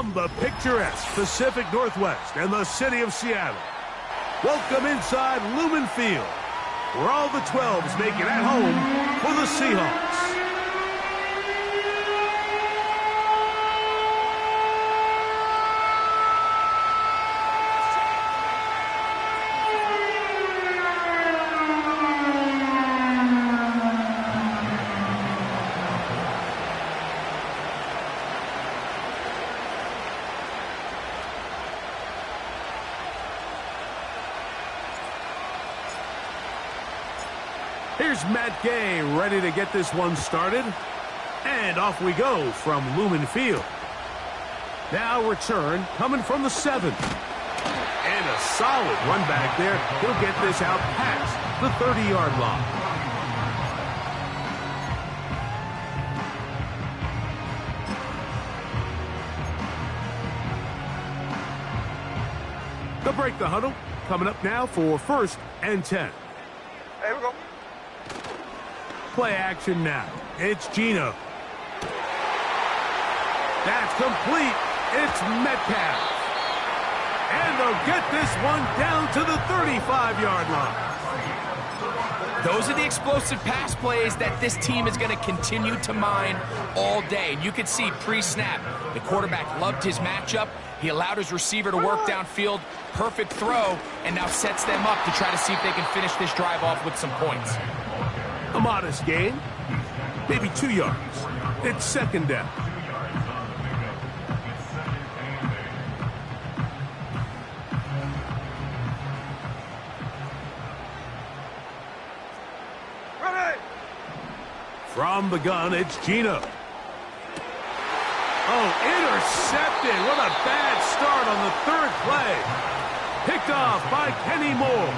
From the picturesque Pacific Northwest and the city of Seattle, welcome inside Lumen Field, where all the 12s make it at home for the Seahawks. Here's Matt Gay ready to get this one started. And off we go from Lumen Field. Now return coming from the 7th. And a solid run back there. He'll get this out past the 30-yard line. They'll break the huddle. Coming up now for 1st and 10. Here we go. Play action now. It's Geno. That's complete. It's Metcalf. And they'll get this one down to the 35-yard line. Those are the explosive pass plays that this team is going to continue to mine all day. And you can see pre-snap, the quarterback loved his matchup. He allowed his receiver to work downfield. Perfect throw, and now sets them up to try to see if they can finish this drive off with some points. A modest gain, maybe 2 yards. It's 2nd down. Ready. From the gun, it's Geno. Oh, intercepted. What a bad start on the 3rd play. Picked off by Kenny Moore.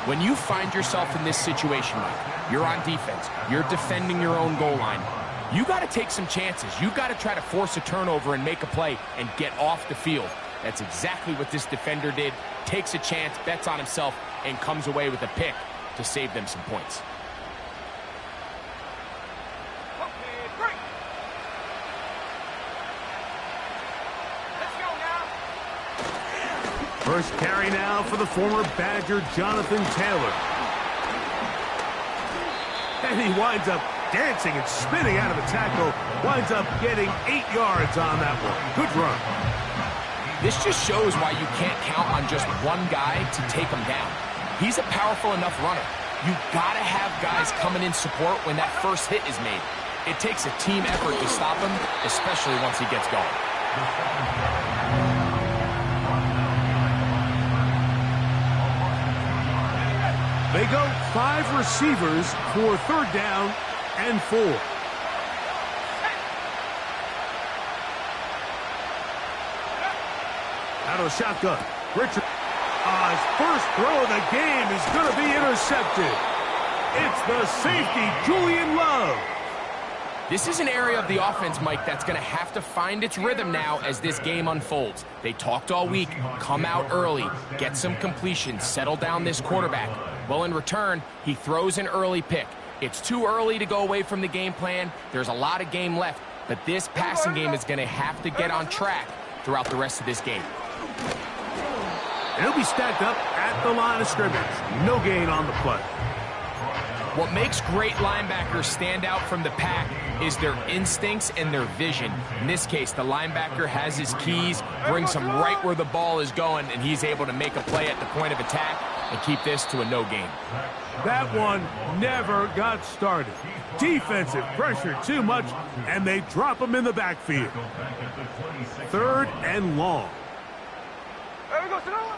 When you find yourself in this situation, Mike, you're on defense, you're defending your own goal line, you got to take some chances. You got to try to force a turnover and make a play and get off the field. That's exactly what this defender did. Takes a chance, bets on himself, and comes away with a pick to save them some points. Okay, break. Let's go now. First carry now for the former Badger Jonathan Taylor. And he winds up dancing and spinning out of the tackle. Winds up getting 8 yards on that one. Good run. This just shows why you can't count on just one guy to take him down. He's a powerful enough runner. You got to have guys coming in support when that first hit is made. It takes a team effort to stop him, especially once he gets going. They go 5 receivers for 3rd down and 4. Out of the shotgun, Richard. His first throw of the game is going to be intercepted. It's the safety, Julian Love. This is an area of the offense, Mike, that's going to have to find its rhythm now as this game unfolds. They talked all week, come out early, get some completions, settle down this quarterback. Well, in return, he throws an early pick. It's too early to go away from the game plan. There's a lot of game left, but this passing game is going to have to get on track throughout the rest of this game. And he'll be stacked up at the line of scrimmage. No gain on the play. What makes great linebackers stand out from the pack is their instincts and their vision. In this case, the linebacker has his keys, brings him right where the ball is going, and he's able to make a play at the point of attack and keep this to a no gain. That one never got started. Defensive pressure too much, and they drop him in the backfield. 3rd and long. There we go, Sonoma.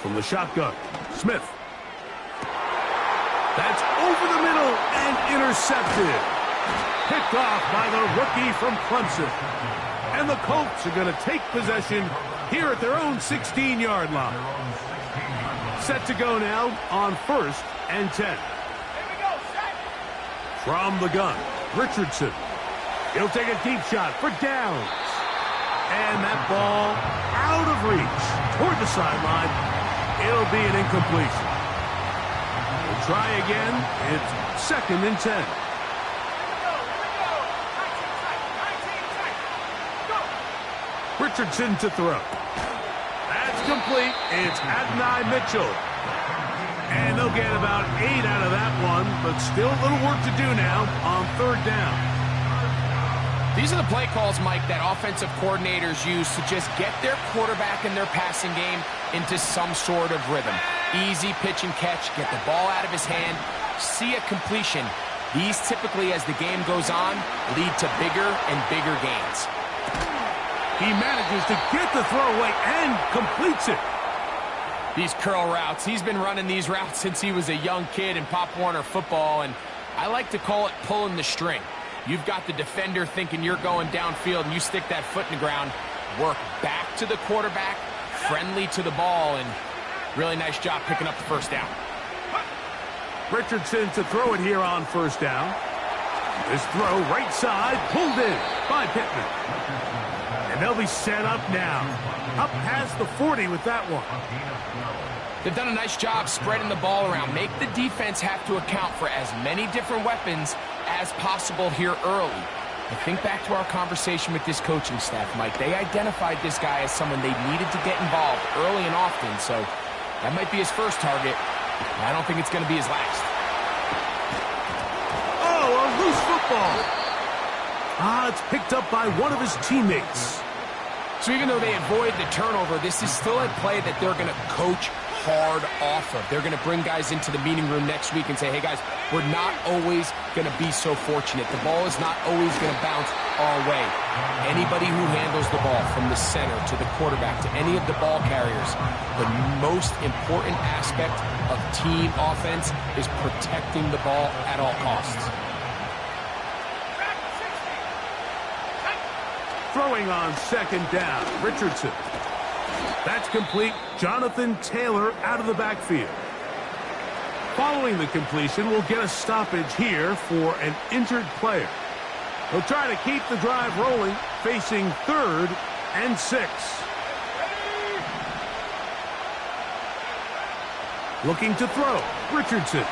From the shotgun, Smith. That's over the middle and intercepted. Picked off by the rookie from Clemson. And the Colts are going to take possession here at their own 16-yard line. Set to go now on 1st and 10. Here we go, set. From the gun, Richardson. He'll take a deep shot for downs. And that ball out of reach toward the sideline. It'll be an incompletion. We'll try again. It's 2nd and 10. Richardson to throw. That's complete. It's Adonai Mitchell. And they'll get about 8 out of that one, but still a little work to do now on third down. These are the play calls, Mike, that offensive coordinators use to just get their quarterback and their passing game into some sort of rhythm. Easy pitch and catch, get the ball out of his hand, see a completion. These typically, as the game goes on, lead to bigger and bigger gains. He manages to get the throw away and completes it. These curl routes, he's been running these routes since he was a young kid in Pop Warner football, and I like to call it pulling the string. You've got the defender thinking you're going downfield, and you stick that foot in the ground, work back to the quarterback, friendly to the ball, and really nice job picking up the first down. Richardson to throw it here on first down. This throw right side, pulled in by Pittman. And they'll be set up now. Up past the 40 with that one. They've done a nice job spreading the ball around. Make the defense have to account for as many different weapons as possible here early. I think back to our conversation with this coaching staff, Mike. They identified this guy as someone they needed to get involved early and often, so that might be his first target. I don't think it's going to be his last. Oh, a loose football. It's picked up by one of his teammates. So even though they avoid the turnover, this is still a play that they're going to coach hard off of. They're going to bring guys into the meeting room next week and say, hey, guys, we're not always going to be so fortunate. The ball is not always going to bounce our way. Anybody who handles the ball from the center to the quarterback to any of the ball carriers, the most important aspect of team offense is protecting the ball at all costs. Throwing on second down, Richardson. That's complete. Jonathan Taylor out of the backfield. Following the completion, we'll get a stoppage here for an injured player. They'll try to keep the drive rolling, facing 3rd and 6. Looking to throw, Richardson.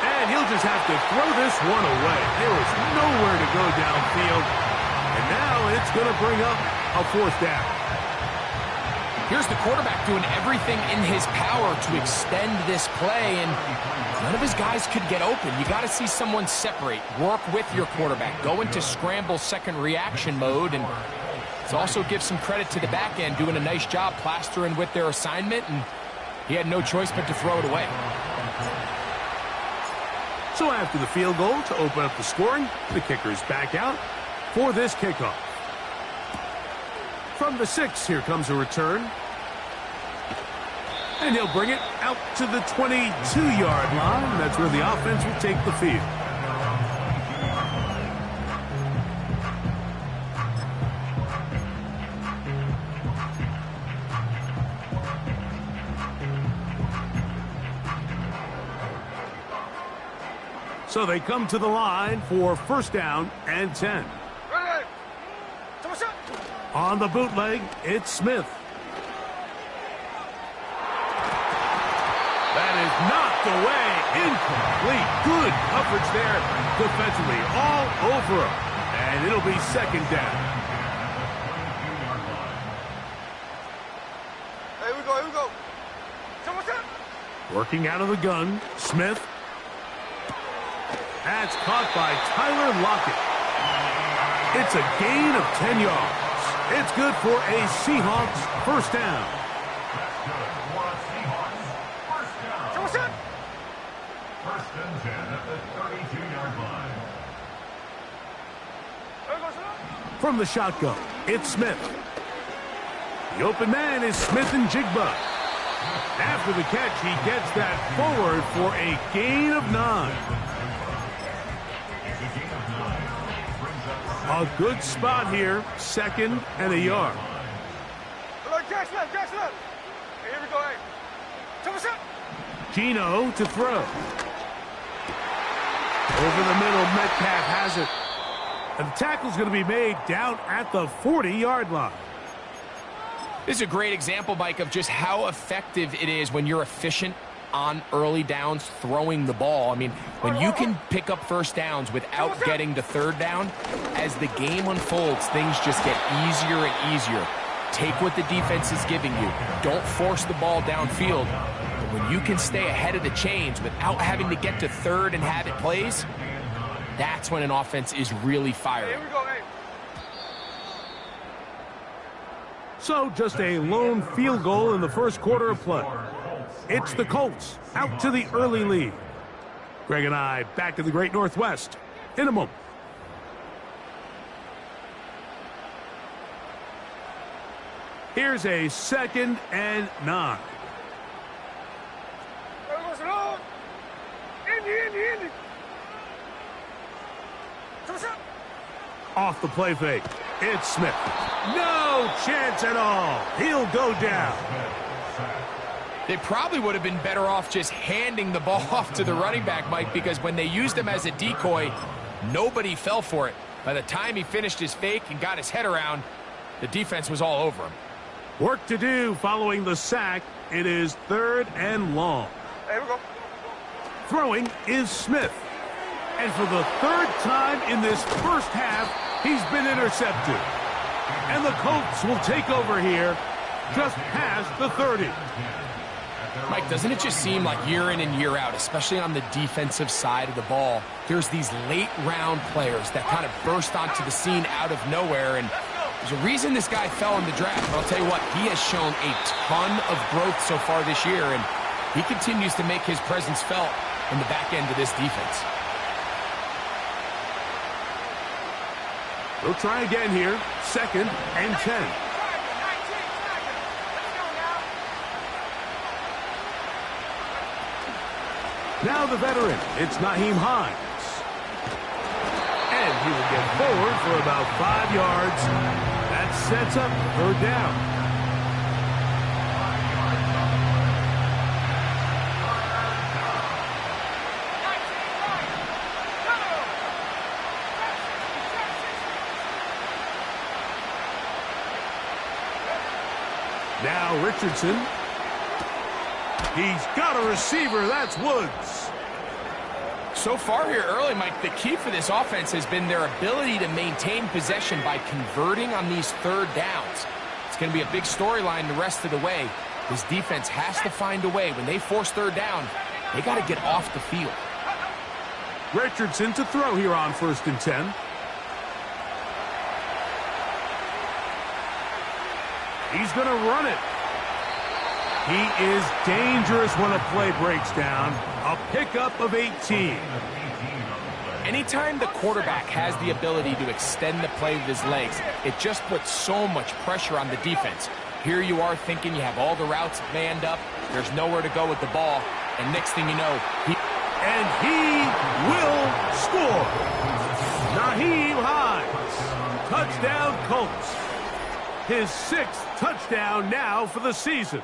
And he'll just have to throw this one away. There is nowhere to go downfield. And now it's going to bring up a 4th down. Here's the quarterback doing everything in his power to extend this play, and none of his guys could get open. You got to see someone separate, work with your quarterback, go into scramble second reaction mode, and it also gives some credit to the back end doing a nice job plastering with their assignment, and he had no choice but to throw it away. So after the field goal to open up the scoring, the kicker is back out for this kickoff. From the 6, here comes a return. And he'll bring it out to the 22-yard line. That's where the offense will take the field. So they come to the line for first down and 10. On the bootleg, it's Smith. That is knocked away. Incomplete. Good coverage there defensively. All over him. And it'll be second down. Here we go, here we go. Working out of the gun, Smith. That's caught by Tyler Lockett. It's a gain of 10 yards. It's good for a Seahawks first down. First and 10 at the 32-yard line. From the shotgun, it's Smith. The open man is Smith and Jigba. After the catch, he gets that forward for a gain of 9. A good spot here, 2nd and a yard. Jackson up. Here we go, hey. Gino to throw. Over the middle, Metcalf has it. And the tackle's going to be made down at the 40-yard line. This is a great example, Mike, of just how effective it is when you're efficient on early downs throwing the ball. I mean, when you can pick up first downs without getting to third down, as the game unfolds, things just get easier and easier. Take what the defense is giving you. Don't force the ball downfield. But when you can stay ahead of the chains without having to get to third and have it plays, that's when an offense is really firing. Here we go, hey. So just a lone field goal in the first quarter of play. It's the Colts out to the early lead. Greg and I back to the Great Northwest in a moment. Here's a 2nd and 9. There goes Lord. Indy. Off the play fake. It's Smith. No chance at all. He'll go down. They probably would have been better off just handing the ball off to the running back, Mike, because when they used him as a decoy, nobody fell for it. By the time he finished his fake and got his head around, the defense was all over him. Work to do following the sack. It is 3rd and long. Here we go. Throwing is Smith. And for the 3rd time in this first half, he's been intercepted. And the Colts will take over here just past the 30. Mike, doesn't it just seem like year in and year out, especially on the defensive side of the ball, there's these late-round players that kind of burst onto the scene out of nowhere, and there's a reason this guy fell in the draft. But I'll tell you what, he has shown a ton of growth so far this year, and he continues to make his presence felt in the back end of this defense. We'll try again here. 2nd and 10. Now the veteran, it's Nyheim Hines. And he will get forward for about 5 yards. That sets up 3rd down. Now Richardson. He's got a receiver. That's Woods. So far here early, Mike, the key for this offense has been their ability to maintain possession by converting on these 3rd downs. It's going to be a big storyline the rest of the way. This defense has to find a way. When they force 3rd down, they got to get off the field. Richardson to throw here on 1st and 10. He's going to run it. He is dangerous when a play breaks down. A pickup of 18. Anytime the quarterback has the ability to extend the play with his legs, it just puts so much pressure on the defense. Here you are thinking you have all the routes manned up. There's nowhere to go with the ball. And next thing you know, he will score. Nyheim Hines. Touchdown Colts. His 6th touchdown now for the season.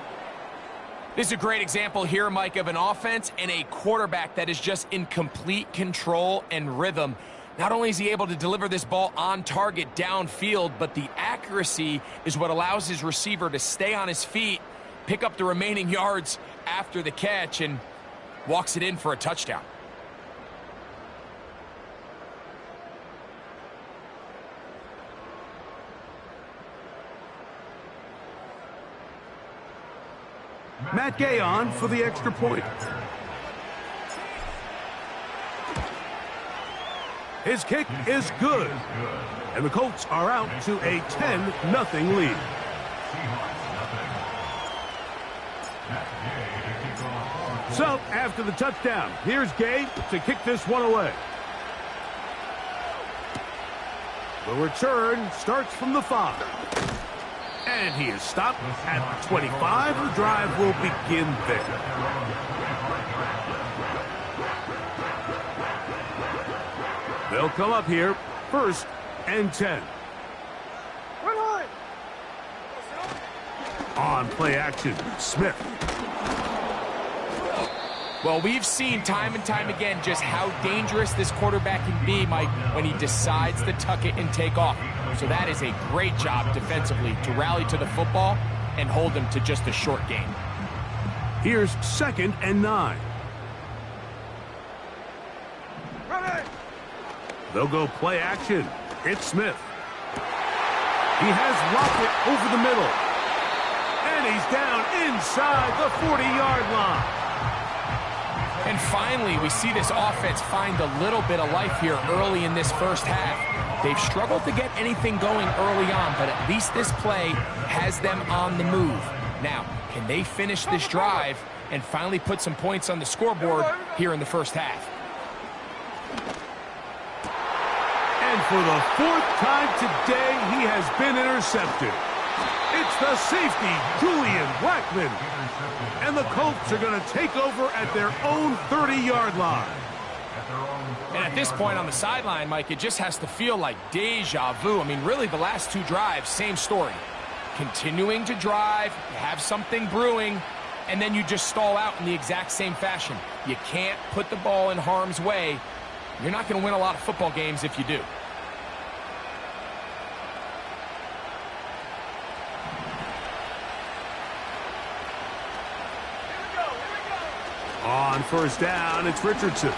This is a great example here, Mike, of an offense and a quarterback that is just in complete control and rhythm. Not only is he able to deliver this ball on target downfield, but the accuracy is what allows his receiver to stay on his feet, pick up the remaining yards after the catch, and walks it in for a touchdown. Matt Gay on for the extra point. His kick is good. And the Colts are out to a 10-0 lead. So, after the touchdown, here's Gay to kick this one away. The return starts from the 5. And he is stopped at the 25. The drive will begin there. They'll come up here, 1st and 10. On play action, Smith. Well, we've seen time and time again just how dangerous this quarterback can be, Mike, when he decides to tuck it and take off. So that is a great job defensively to rally to the football and hold them to just a short gain. Here's 2nd and 9. Ready. They'll go play action. It's Smith. He has Lockett over the middle. And he's down inside the 40-yard line. And finally, we see this offense find a little bit of life here early in this first half. They've struggled to get anything going early on, but at least this play has them on the move. Now, can they finish this drive and finally put some points on the scoreboard here in the first half? And for the 4th time today, he has been intercepted. It's the safety, Julian Blackmon. And the Colts are going to take over at their own 30-yard line. And at this point on the sideline, Mike, it just has to feel like deja vu. I mean, really, the last 2 drives, same story. Continuing to drive, you have something brewing, and then you just stall out in the exact same fashion. You can't put the ball in harm's way. You're not going to win a lot of football games if you do. On 1st down, it's Richardson.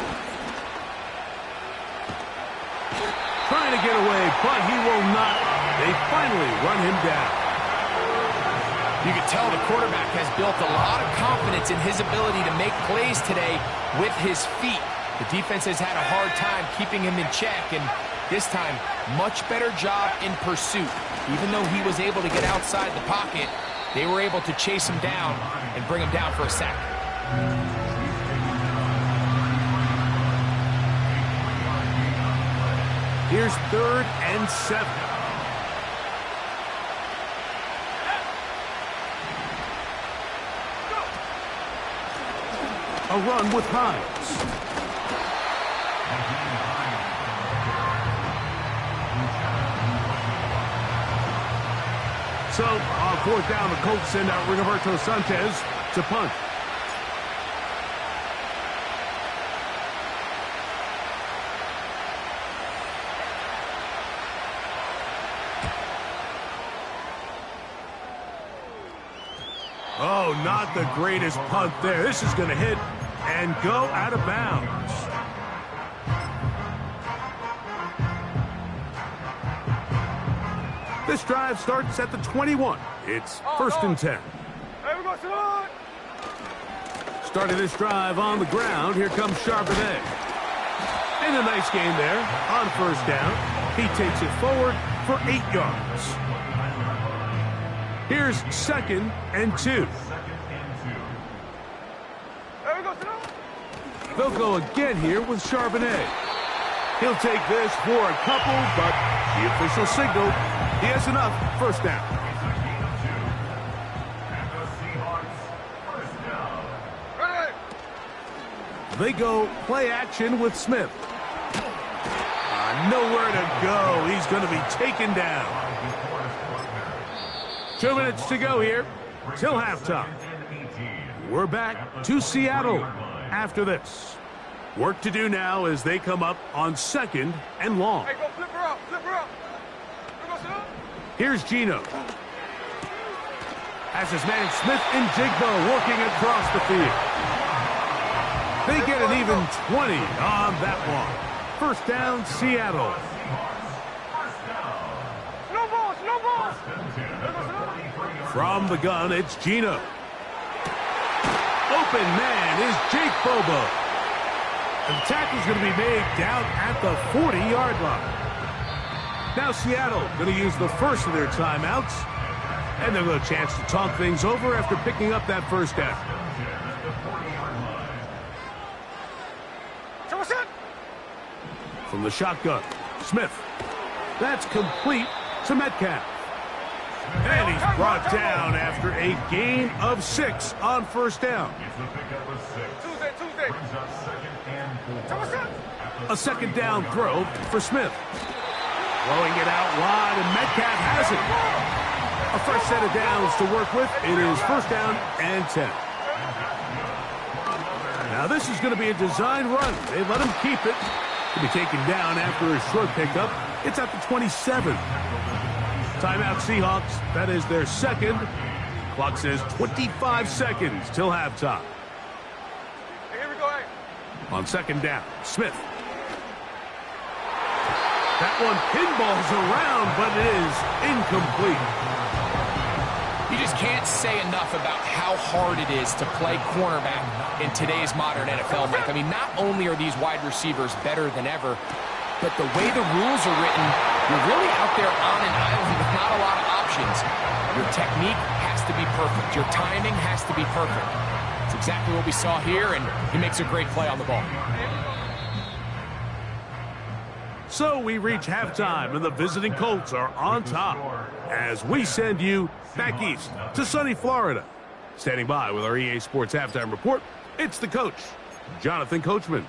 Trying to get away, but he will not. They finally run him down. You can tell the quarterback has built a lot of confidence in his ability to make plays today with his feet. The defense has had a hard time keeping him in check, and this time, much better job in pursuit. Even though he was able to get outside the pocket, they were able to chase him down and bring him down for a sack. Here's 3rd and 7. A run with Hines. So, on 4th down, the Colts send out Rigoberto Sanchez to punt. Oh, not the greatest punt there. This is going to hit and go out of bounds. This drive starts at the 21. It's 1st and 10. Hey, we go to Starting this drive on the ground, here comes Charbonnet. And a nice game there on 1st down. He takes it forward for 8 yards. Here's 2nd and 2. Hey, we go to They'll go again here with Charbonnet. He'll take this for a couple, but the official signaled he has enough. 1st down. Ready. They go play action with Smith. Nowhere to go. He's going to be taken down. 2 minutes to go here till halftime. We're back to Seattle after this. Work to do now as they come up on 2nd and long. Hey, go flip her up, flip her up. We go to Here's Geno. Has his man Smith and Jigbo working across the field. They get an even 20 on that one. 1st down, Seattle. no balls, no balls. From the gun, it's Geno. Open man is Jake Bobo. And the tackle's going to be made down at the 40-yard line. Now Seattle going to use the first of their timeouts. And they'll get a chance to talk things over after picking up that 1st down. From the shotgun, Smith. That's complete to Metcalf. And he's brought down after a gain of 6 on 1st down. Tuesday. A 2nd down throw for Smith. Throwing it out wide, and Metcalf has it. A fresh set of downs to work with. It is 1st down and 10. Now this is going to be a design run. They let him keep it. To be taken down after a short pickup. It's at the 27. Timeout Seahawks. That is their 2nd. Clock says 25 seconds till halftime. Hey, here we go, hey. On second down, Smith. That one pinballs around, but it is incomplete. You just can't say enough about how hard it is to play cornerback in today's modern NFL, Mike. I mean, not only are these wide receivers better than ever, but the way the rules are written, you're really out there on an island with not a lot of options. Your technique has to be perfect. Your timing has to be perfect. It's exactly what we saw here, and he makes a great play on the ball. So we reach halftime, and the visiting Colts are on top as we send you back east to sunny Florida. Standing by with our EA Sports Halftime Report, it's the coach, Jonathan Coachman.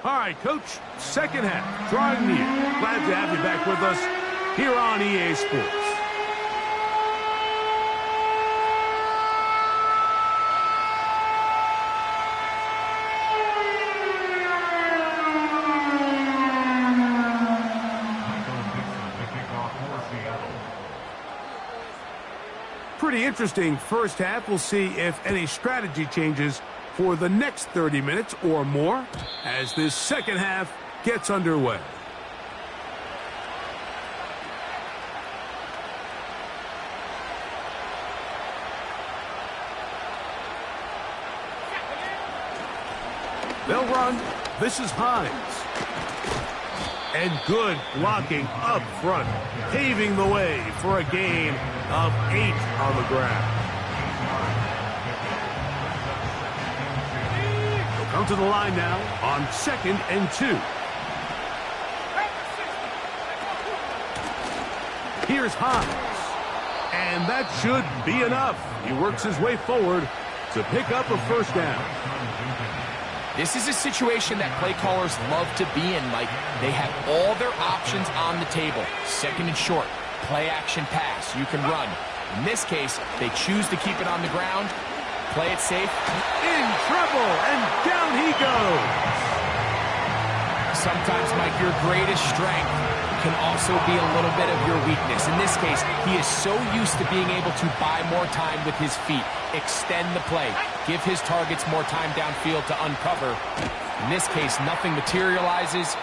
All right, Coach, second half, drawing near. Glad to have you back with us here on EA Sports. Pretty interesting first half. We'll see if any strategy changes for the next 30 minutes or more as this second half gets underway. They'll run. This is Hines. And good blocking up front, paving the way for a gain of 8 on the ground. They'll come to the line now on 2nd and 2. Here's Hines. And that should be enough. He works his way forward to pick up a first down. This is a situation that play callers love to be in, Mike. They have all their options on the table. Second and short, play action pass. You can run. In this case, they choose to keep it on the ground, play it safe. In trouble, and down he goes. Sometimes, Mike, your greatest strength can also be a little bit of your weakness. In this case, he is so used to being able to buy more time with his feet, extend the play, give his targets more time downfield to uncover. In this case, nothing materializes,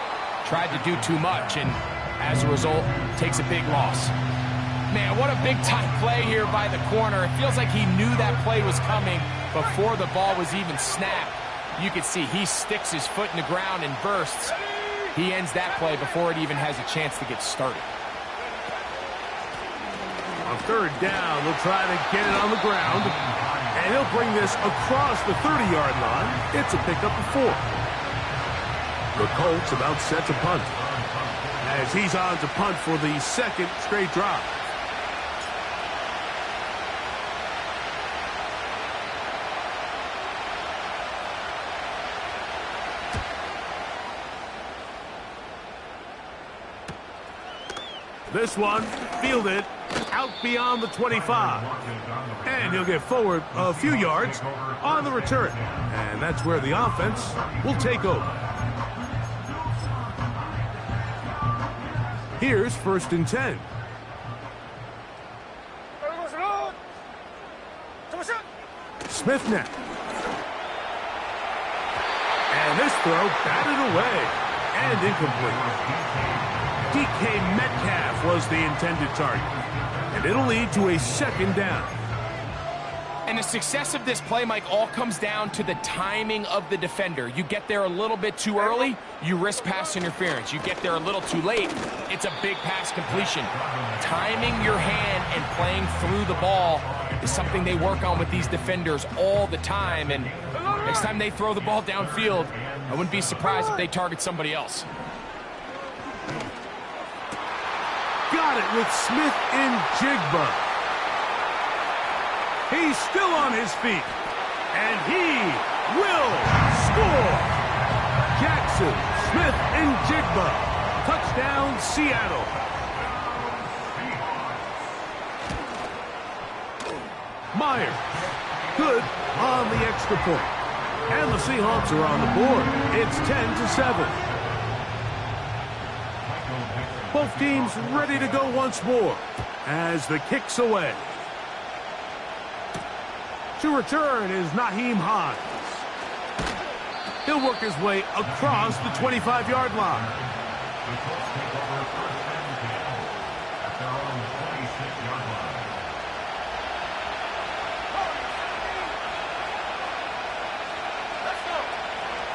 tried to do too much, and as a result, takes a big loss. Man, what a big-time play here by the corner. It feels like he knew that play was coming before the ball was even snapped. You can see he sticks his foot in the ground and bursts. He ends that play before it even has a chance to get started. On third down, they'll try to get it on the ground. And he'll bring this across the 30-yard line. It's a pickup of 4. The Colts about set to punt, as he's on to punt for the second straight drive. This one, fielded out beyond the 25. And he'll get forward a few yards on the return. And that's where the offense will take over. Here's 1st and 10. Smith now. And this throw batted away and incomplete. DK Metcalf was the intended target, and it'll lead to a 2nd down. And the success of this play, Mike, all comes down to the timing of the defender. You get there a little bit too early, you risk pass interference. You get there a little too late, it's a big pass completion. Timing your hand and playing through the ball is something they work on with these defenders all the time. And next time they throw the ball downfield, I wouldn't be surprised if they target somebody else. Got it with Smith in Jigba. He's still on his feet, and he will score. Jackson Smith in Jigba. Touchdown, Seattle. Myers, good on the extra point. And the Seahawks are on the board. It's 10-7. Both teams ready to go once more as the kick's away. To return is Nyheim Hines. He'll work his way across the 25-yard line. The Colts take over first and 10 at their own 26-yard line.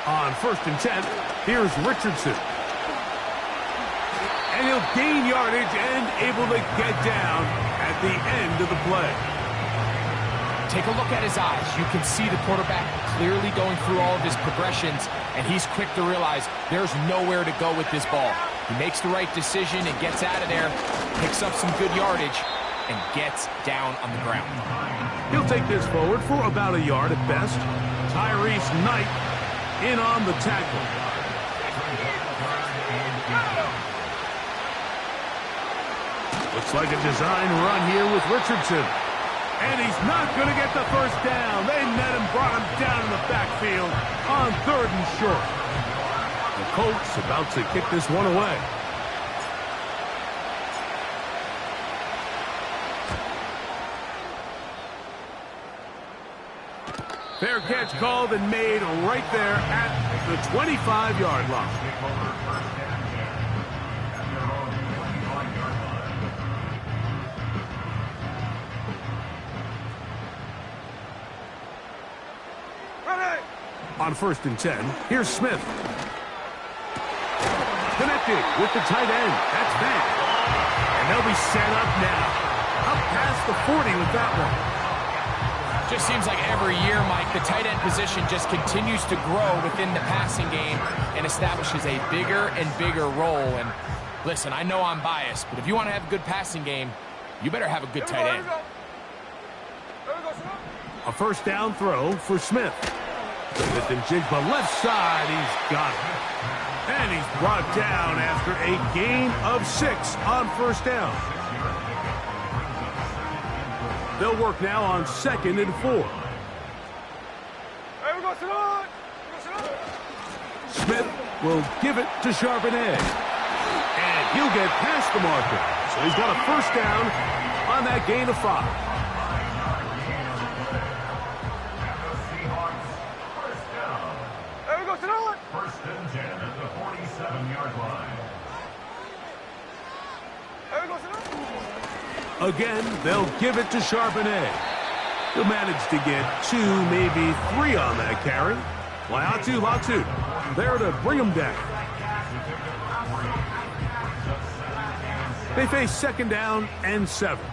On first and 10, here's Richardson. And he'll gain yardage and able to get down at the end of the play. Take a look at his eyes. You can see the quarterback clearly going through all of his progressions, and he's quick to realize there's nowhere to go with this ball. He makes the right decision and gets out of there, picks up some good yardage, and gets down on the ground. He'll take this forward for about a yard at best. Tyrese Knight in on the tackle. Looks like a design run here with Richardson. And he's not going to get the first down. They met him, brought him down in the backfield on 3rd and short. The Colts about to kick this one away. Fair catch called and made right there at the 25-yard line. On first and 10, here's Smith. Connected with the tight end. That's bad. And they'll be set up now. Up past the 40 with that one. Just seems like every year, Mike, the tight end position just continues to grow within the passing game and establishes a bigger and bigger role. And listen, I know I'm biased, but if you want to have a good passing game, you better have a good tight end. A first down throw for Smith. Smith and Jigba left side. He's got it. And he's brought down after a gain of 6 on first down. They'll work now on 2nd and 4. Smith will give it to Charbonnet. And he'll get past the marker. So he's got a first down on that gain of 5. First and 10 at the 47-yard line. Again, they'll give it to Charbonnet. He'll manage to get 2, maybe 3 on that carry. Latu, there to bring him down. They face 2nd down and 7.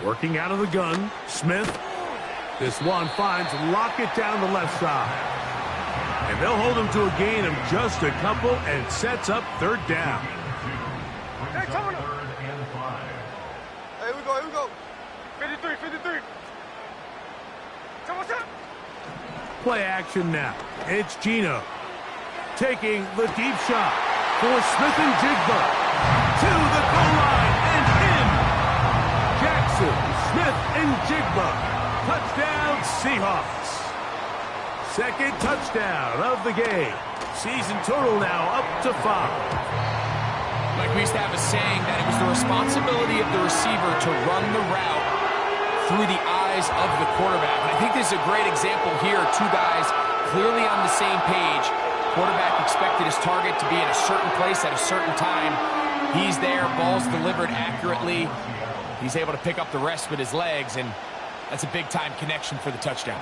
Working out of the gun, Smith. This one finds Lockett down the left side. And they'll hold him to a gain of just a couple and sets up 3rd down. Hey, come on. 3rd and 5. Here we go. 53. Come on, sir. Play action now. It's Gino taking the deep shot for Smith and Jigba to the goal line and in. Jackson, Smith, and Jigba. Touchdown, Seahawks. 2nd touchdown of the game. Season total now up to 5. Like we used to have a saying that it was the responsibility of the receiver to run the route through the eyes of the quarterback. And I think this is a great example here. 2 guys clearly on the same page. Quarterback expected his target to be in a certain place at a certain time. He's there, ball's delivered accurately. He's able to pick up the rest with his legs, and that's a big-time connection for the touchdown.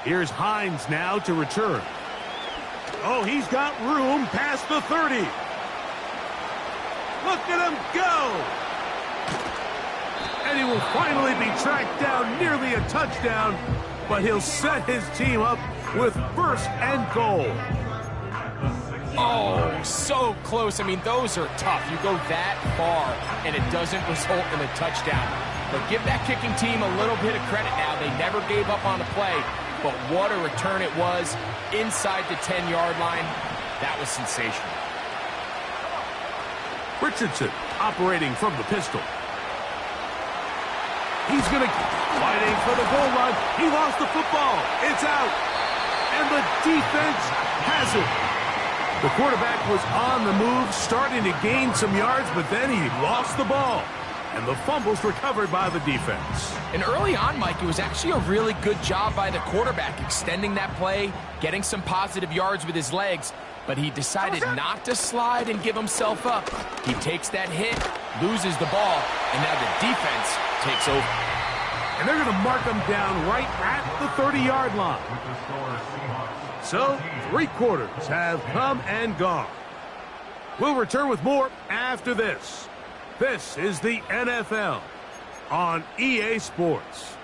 Here's Hines now to return. Oh, he's got room past the 30. Look at him go! And he will finally be tracked down, nearly a touchdown, but he'll set his team up with 1st and goal. Oh, so close. I mean, those are tough. You go that far, and it doesn't result in a touchdown. But give that kicking team a little bit of credit now. They never gave up on the play, but what a return it was inside the 10-yard line. That was sensational. Richardson operating from the pistol. He's going to fighting for the goal line. He lost the football. It's out. And the defense has it. The quarterback was on the move, starting to gain some yards, but then he lost the ball. And the fumble's recovered by the defense. And early on, Mike, it was actually a really good job by the quarterback, extending that play, getting some positive yards with his legs, but he decided not to slide and give himself up. He takes that hit, loses the ball, and now the defense takes over. And they're going to mark him down right at the 30-yard line. So, 3 quarters have come and gone. We'll return with more after this. This is the NFL on EA Sports.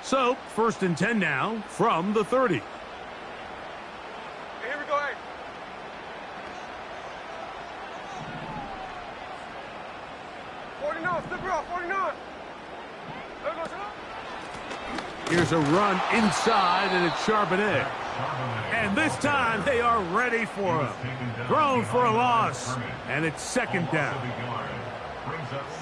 So, 1st and 10 now from the 30. Hey, here we go, hey. Flip it off, 49. There goes it. Here's a run inside, and it's Charbonnet. And this time, they are ready for him. Thrown for a loss, and it's 2nd down.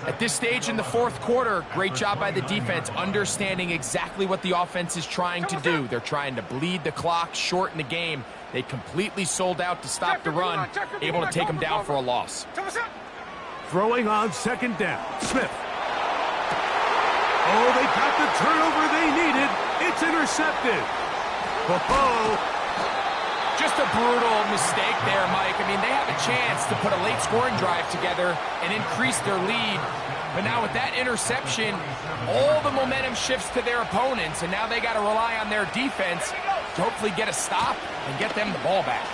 At this stage in the 4th quarter, great job by the defense, understanding exactly what the offense is trying to do. They're trying to bleed the clock, shorten the game. They completely sold out to stop the run, able to take them down for a loss. Throwing on 2nd down, Smith. Oh, they got the turnover they needed. It's intercepted. Just a brutal mistake there, Mike. I mean, they have a chance to put a late scoring drive together and increase their lead. But now with that interception, all the momentum shifts to their opponents, and now they got to rely on their defense to hopefully get a stop and get them the ball back.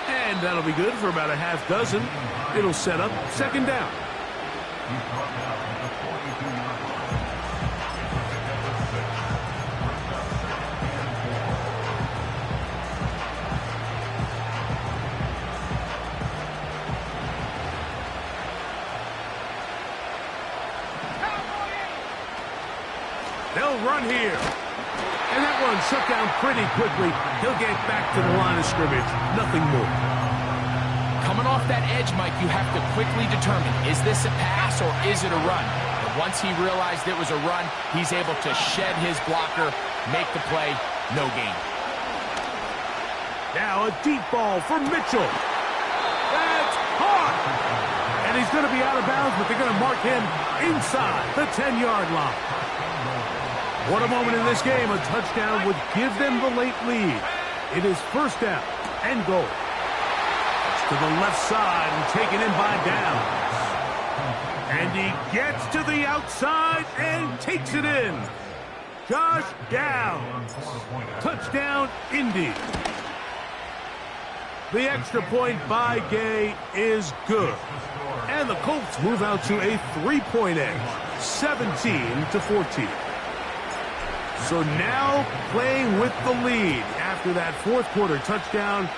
And that'll be good for about a half dozen. It'll set up 2nd down. They'll run here. And that one shut down pretty quickly. He'll get back to the line of scrimmage. Nothing more. Coming off that edge, Mike, you have to quickly determine, is this a pass or is it a run? And once he realized it was a run, he's able to shed his blocker, make the play, no gain. Now a deep ball for Mitchell. That's caught. And he's going to be out of bounds, but they're going to mark him inside the 10-yard line. What a moment in this game. A touchdown would give them the late lead. It is 1st down and goal. It's to the left side and taken in by Downs. And he gets to the outside and takes it in. Josh Downs. Touchdown, Indy. The extra point by Gay is good. And the Colts move out to a 3-point edge, 17-14. So now playing with the lead after that 4th quarter touchdown,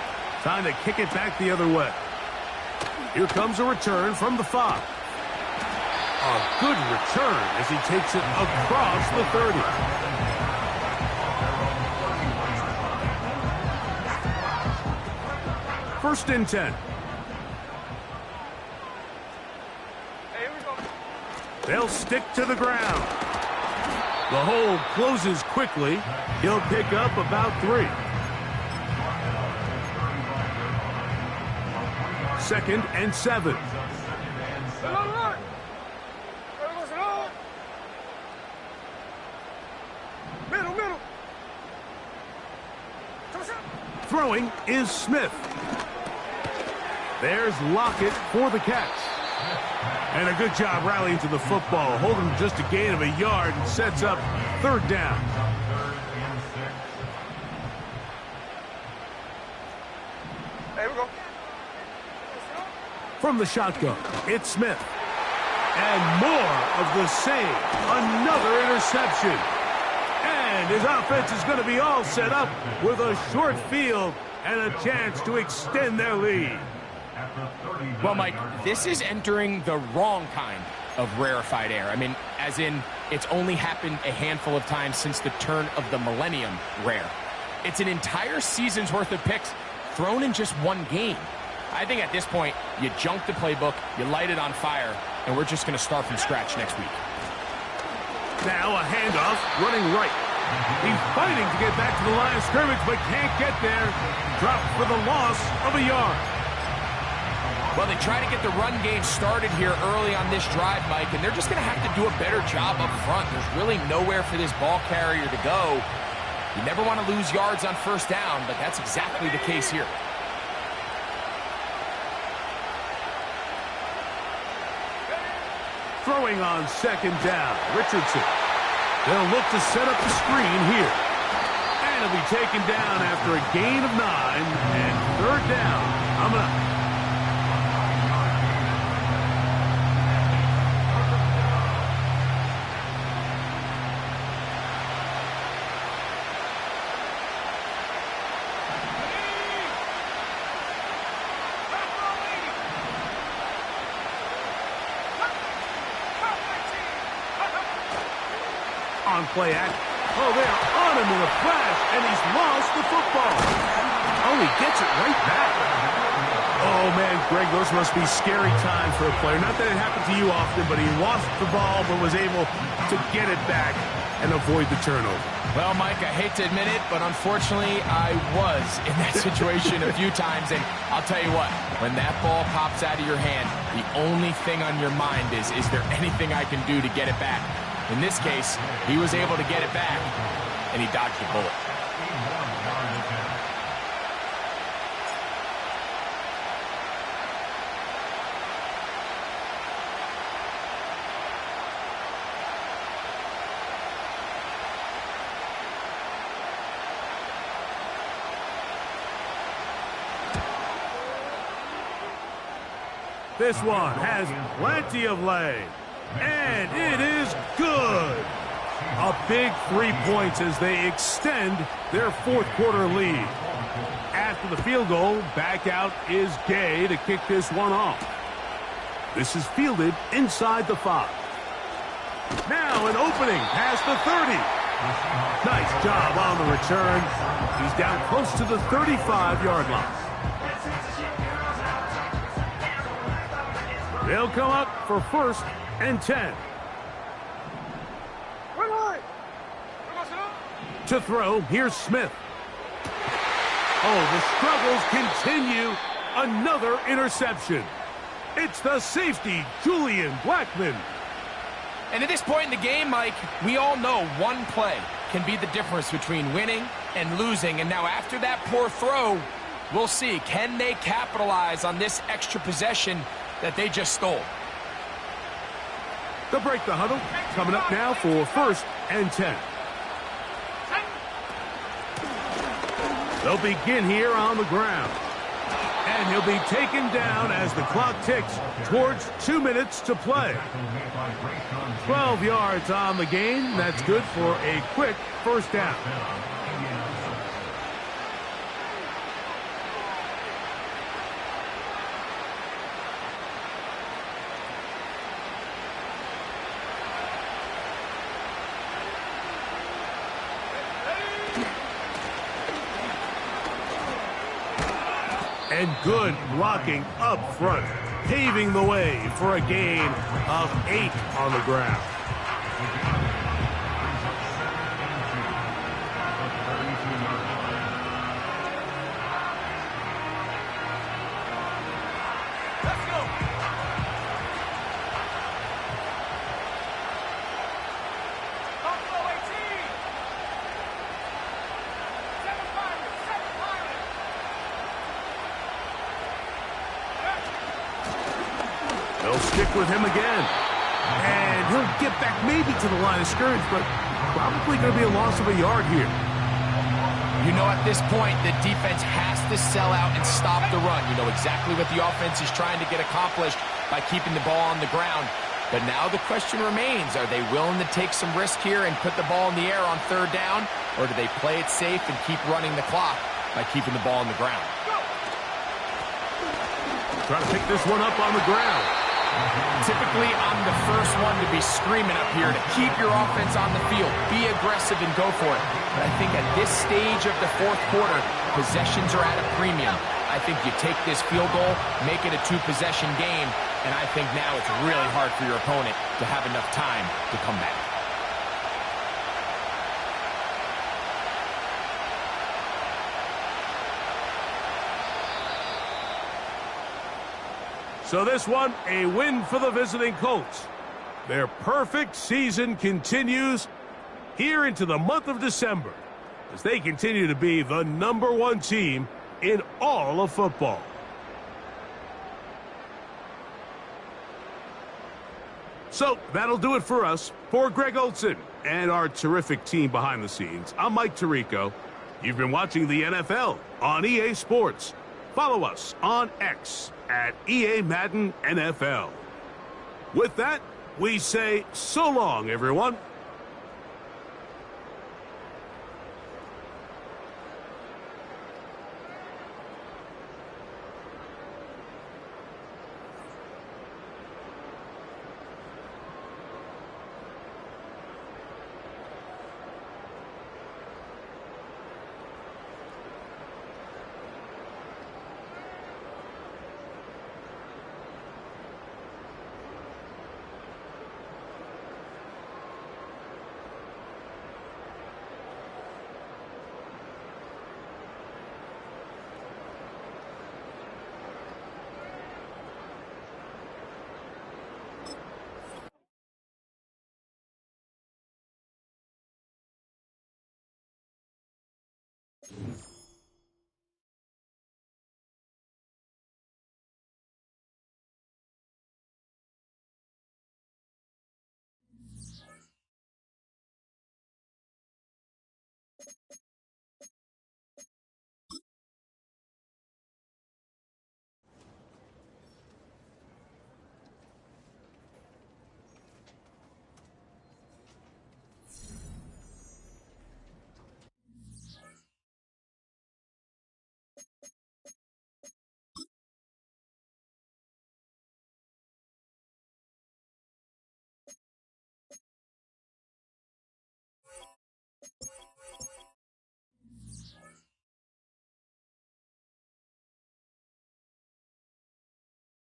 time to kick it back the other way. Here comes a return from the 5. A good return as he takes it across the 30. First and 10. Hey, here we go. They'll stick to the ground. The hole closes quickly. He'll pick up about 3. 2nd and 7. Middle. Throwing is Smith. There's Lockett for the catch. And a good job rallying to the football, holding just a gain of a yard and sets up 3rd down. Hey, we go. From the shotgun, it's Smith. And more of the same. Another interception. And his offense is going to be all set up with a short field and a chance to extend their lead. Well, Mike, this is entering the wrong kind of rarefied air. I mean, as in, it's only happened a handful of times since the turn of the millennium rare. It's an entire season's worth of picks thrown in just one game. I think at this point, you junk the playbook, you light it on fire, and we're just going to start from scratch next week. Now a handoff, running right. He's fighting to get back to the line of scrimmage, but can't get there. Dropped for the loss of a yard. Well, they try to get the run game started here early on this drive, Mike, and they're just going to have to do a better job up front. There's really nowhere for this ball carrier to go. You never want to lose yards on first down, but that's exactly the case here. Throwing on second down, Richardson. They'll look to set up the screen here. And he'll be taken down after a gain of 9 and third down. Coming up. On play act. Oh, they're on him in a flash, and he's lost the football. Oh, he gets it right back. Oh, man, Greg, those must be scary times for a player. Not that it happened to you often, but he lost the ball but was able to get it back and avoid the turnover. Well, Mike, I hate to admit it, but unfortunately, I was in that situation a few times, and I'll tell you what, when that ball pops out of your hand, the only thing on your mind is there anything I can do to get it back? In this case, he was able to get it back, and he dodged the bullet. This one has plenty of leg. And it is good. A big 3 points as they extend their fourth quarter lead. After the field goal, back out is Gay to kick this one off. This is fielded inside the 5. Now an opening past the 30. Nice job on the return. He's down close to the 35-yard line. They'll come up for first and 10. To throw, here's Smith. Oh, the struggles continue. Another interception. It's the safety, Julian Blackmon. And at this point in the game, Mike, we all know one play can be the difference between winning and losing. And now after that poor throw, we'll see. Can they capitalize on this extra possession that they just stole? They'll break the huddle. Coming up now for first and 10. They'll begin here on the ground. And he'll be taken down as the clock ticks towards 2 minutes to play. 12 yards on the game. That's good for a quick first down. And good blocking up front, paving the way for a gain of 8 on the ground. They'll stick with him again. And he'll get back maybe to the line of scrimmage, but probably going to be a loss of a yard here. You know, at this point, the defense has to sell out and stop the run. You know exactly what the offense is trying to get accomplished by keeping the ball on the ground. But now the question remains, are they willing to take some risk here and put the ball in the air on third down? Or do they play it safe and keep running the clock by keeping the ball on the ground? Trying to pick this one up on the ground. Typically, I'm the first one to be screaming up here to keep your offense on the field. Be aggressive and go for it. But I think at this stage of the fourth quarter, possessions are at a premium. I I think you take this field goal, make it a two-possession game, and I think now it's really hard for your opponent to have enough time to come back. So this one, a win for the visiting Colts. Their perfect season continues here into the month of December as they continue to be the #1 team in all of football. So that'll do it for us. For Greg Olsen and our terrific team behind the scenes, I'm Mike Tirico. You've been watching the NFL on EA Sports. Follow us on X at EA Madden NFL. With that, we say so long, everyone. Thank you.